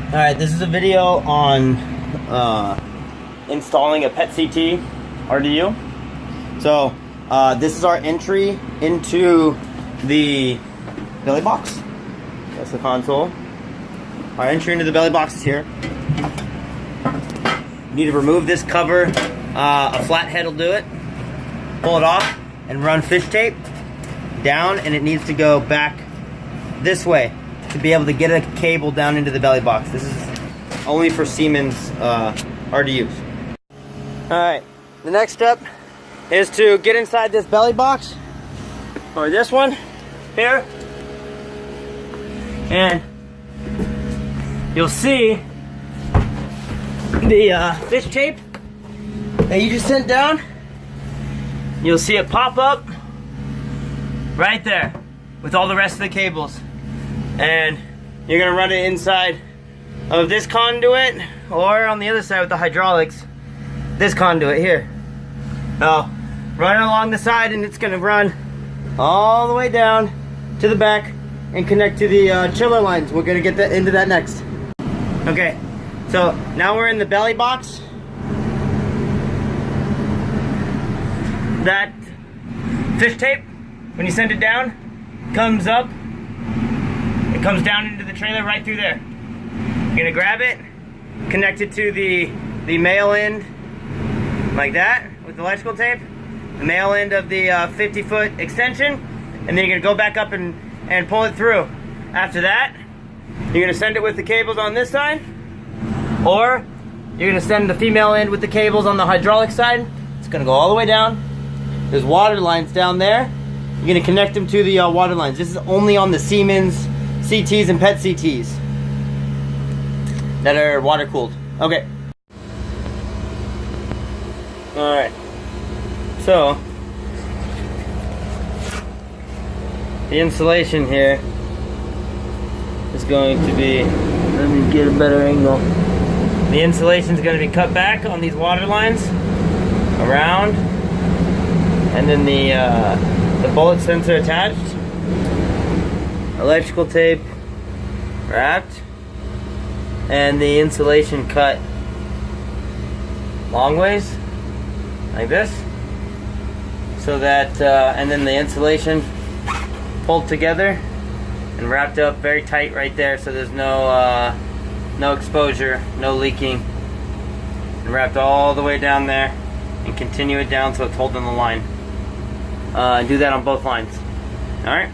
Alright, this is a video on installing a PET-CT RDU. So, this is our entry into the belly box. That's the console. Our entry into the belly box is here. You need to remove this cover. A flathead will do it. Pull it off and run fish tape down, and it needs to go back this way to be able to get a cable down into the belly box. This is only for Siemens RDUs. Alright, the next step is to get inside this belly box, or this one here, and you'll see the fish tape that you just sent down. You'll see it pop up right there with all the rest of the cables. And you're gonna run it inside of this conduit, or on the other side with the hydraulics, this conduit here. Now, run it along the side, and it's gonna run all the way down to the back and connect to the chiller lines. We're gonna get into that next. Okay, so now we're in the belly box. That fish tape, when you send it down, comes up. It comes down into the trailer right through there. You're gonna grab it, connect it to the male end, like that, with the electrical tape, the male end of the 50-foot extension, and then you're gonna go back up and pull it through. After that, you're gonna send it with the cables on this side, or you're gonna send the female end with the cables on the hydraulic side. It's gonna go all the way down. There's water lines down there. You're gonna connect them to the water lines. This is only on the Siemens CTs and PET-CTs that are water cooled. Okay. Alright. So, the insulation here is going to be, let me get a better angle. The insulation is going to be cut back on these water lines around, and then the bullet sensor attached. Electrical tape wrapped, and the insulation cut long ways like this, so that and then the insulation pulled together and wrapped up very tight right there, so there's no exposure, no leaking, and wrapped all the way down there and continue it down so it's holding the line. Do that on both lines. Alright?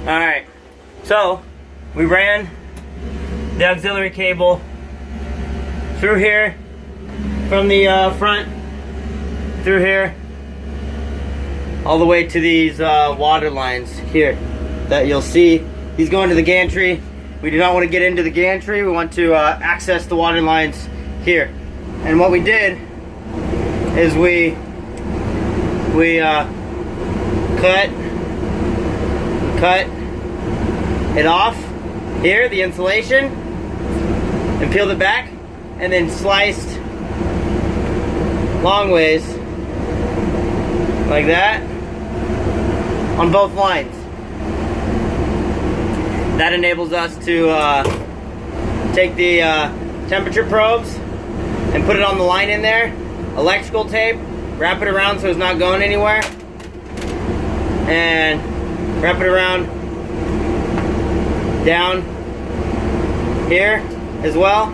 Alright, so we ran the auxiliary cable through here, from the front, through here, all the way to these water lines here that you'll see. These go into the gantry. We do not want to get into the gantry. We want to access the water lines here. And what we did is we cut it off here, the insulation, and peeled it back, and then sliced long ways like that on both lines. That enables us to take the temperature probes and put it on the line in there, electrical tape, wrap it around so it's not going anywhere, and wrap it around down here as well,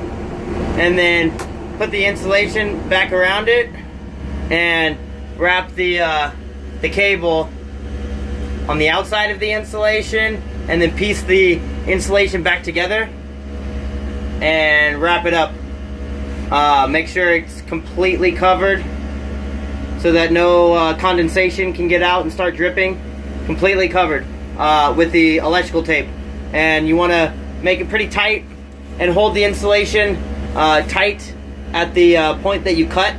and then put the insulation back around it and wrap the cable on the outside of the insulation, and then piece the insulation back together and wrap it up. Make sure it's completely covered so that no condensation can get out and start dripping. Completely covered with the electrical tape, and you want to make it pretty tight and hold the insulation tight at the point that you cut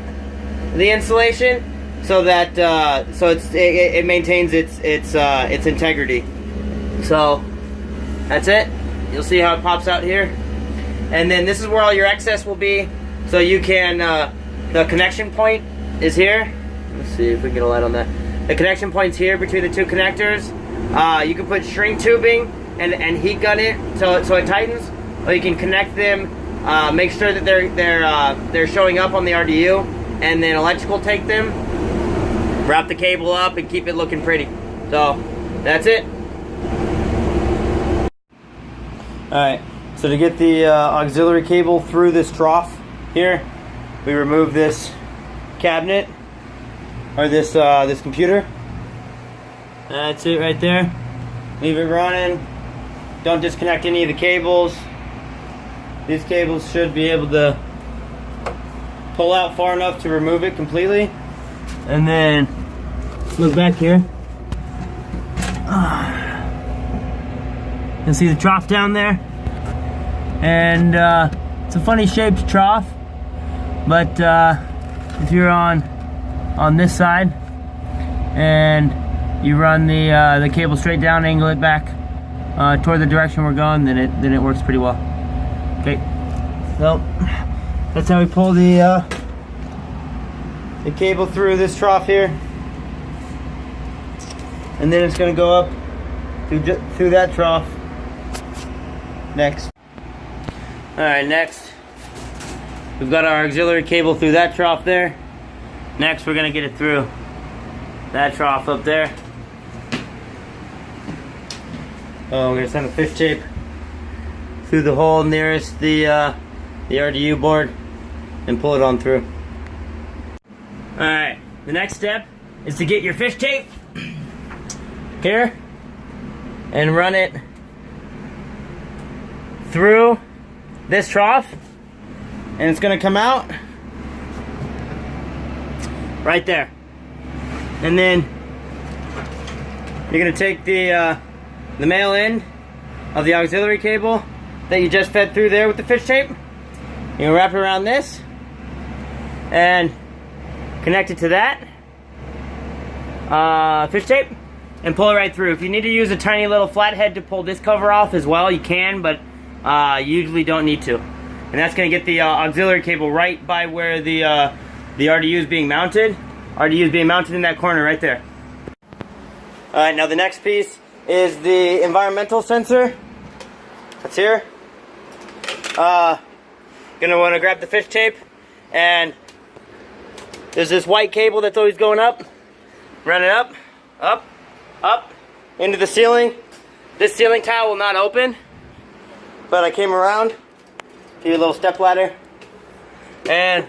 the insulation, so that it maintains its integrity. So that's it. You'll see how it pops out here, and then this is where all your excess will be. So you can the connection point is here. Let's see if we can get a light on that. The connection point's here between the two connectors. You can put shrink tubing and heat gun it so it tightens. or you can connect them. Make sure that they're showing up on the RDU, and then electrical take them, wrap the cable up, and keep it looking pretty. So that's it. Alright, so to get the auxiliary cable through this trough here, we remove this cabinet, or this computer. That's it right there. Leave it running. Don't disconnect any of the cables. These cables should be able to pull out far enough to remove it completely. And then look back here. You'll see the trough down there. And it's a funny shaped trough, but if you're on this side and you run the cable straight down, angle it back toward the direction we're going, then it works pretty well. Okay, so that's how we pull the cable through this trough here, and then it's going to go up through that trough. Next. All right, next we've got our auxiliary cable through that trough there. Next, we're going to get it through that trough up there. Oh, we're going to send a fish tape through the hole nearest the RDU board and pull it on through. Alright, the next step is to get your fish tape here and run it through this trough, and it's going to come out right there. And then you're going to take the male end of the auxiliary cable that you just fed through there with the fish tape. You're going to wrap it around this and connect it to that fish tape and pull it right through. If you need to use a tiny little flathead to pull this cover off as well, you can, but you usually don't need to. And that's going to get the auxiliary cable right by where the RDU is being mounted. RDU is being mounted in that corner right there. Alright, now the next piece is the environmental sensor. That's here. Gonna want to grab the fish tape, and there's this white cable that's always going up. Run it up, up, up into the ceiling. This ceiling tile will not open, but I came around to your little step ladder, and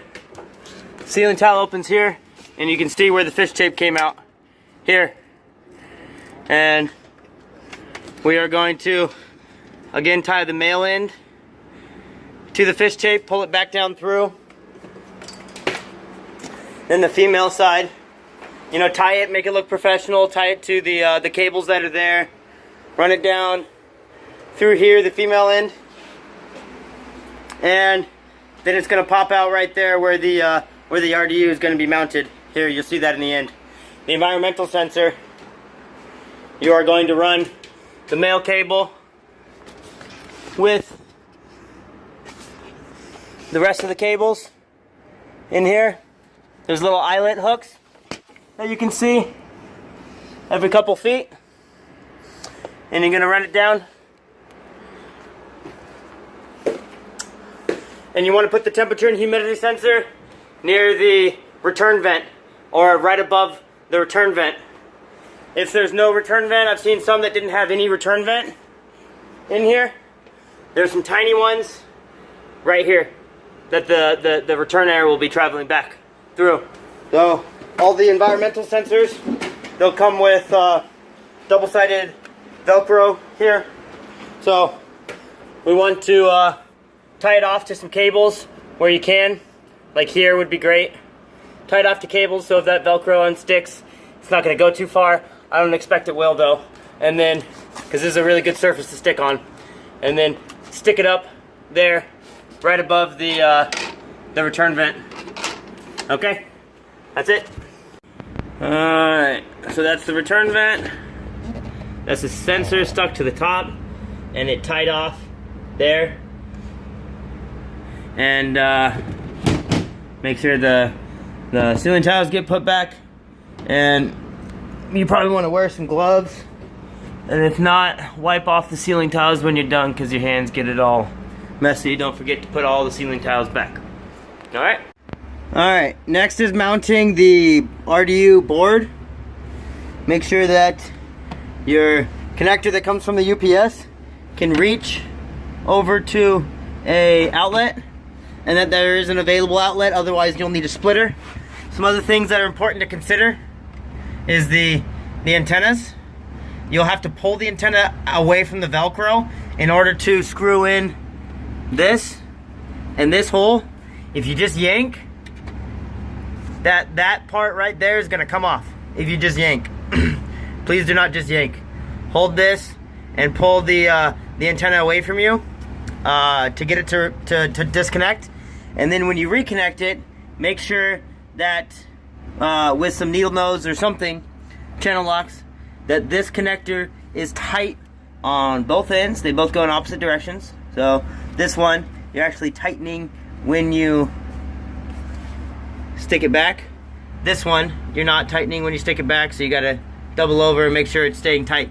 ceiling tile opens here, and you can see where the fish tape came out here. And we are going to again tie the male end to the fish tape, pull it back down through. Then the female side, you know, tie it, make it look professional, tie it to the cables that are there, run it down through here, the female end, and then it's going to pop out right there where the RDU is going to be mounted. Here, you'll see that in the end. The environmental sensor, you are going to run the male cable with the rest of the cables in here. There's little eyelet hooks that you can see every couple feet, and you're going to run it down, and you want to put the temperature and humidity sensor near the return vent or right above the return vent. If there's no return vent, I've seen some that didn't have any return vent in here. There's some tiny ones right here that the return air will be traveling back through. So all the environmental sensors, they'll come with double-sided Velcro here. So we want to tie it off to some cables where you can. Like here would be great. Tie it off to cables so if that Velcro unsticks, it's not going to go too far. I don't expect it will though. And then, because this is a really good surface to stick on, and then stick it up there right above the return vent. Okay, that's it. Alright, so that's the return vent. That's the sensor stuck to the top, and it tied off there. And make sure the ceiling tiles get put back, and you probably want to wear some gloves, and if not, wipe off the ceiling tiles when you're done, because your hands get it all messy, don't forget to put all the ceiling tiles back. Alright? Alright, next is mounting the RDU board. Make sure that your connector that comes from the UPS can reach over to a outlet, and that there is an available outlet, otherwise you'll need a splitter. Some other things that are important to consider is the antennas. You'll have to pull the antenna away from the Velcro in order to screw in this and this hole. If you just yank, that part right there is gonna come off if you just yank. Please do not just yank. Hold this and pull the antenna away from you to get it to disconnect. And then when you reconnect it, make sure that with some needle nose or something, channel locks, that this connector is tight on both ends. They both go in opposite directions. So this one, you're actually tightening when you stick it back. This one, you're not tightening when you stick it back, so you gotta double over and make sure it's staying tight.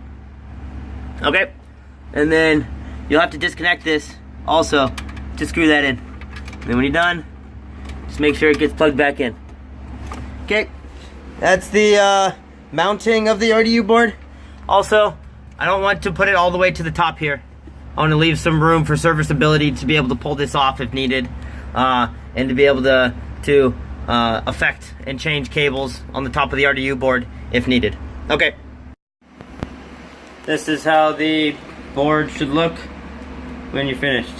Okay? And then you'll have to disconnect this also to screw that in. And then when you're done, just make sure it gets plugged back in. Okay, that's the mounting of the RDU board. Also, I don't want to put it all the way to the top here. I want to leave some room for serviceability to be able to pull this off if needed, and to be able to affect and change cables on the top of the RDU board if needed. Okay. This is how the board should look when you're finished.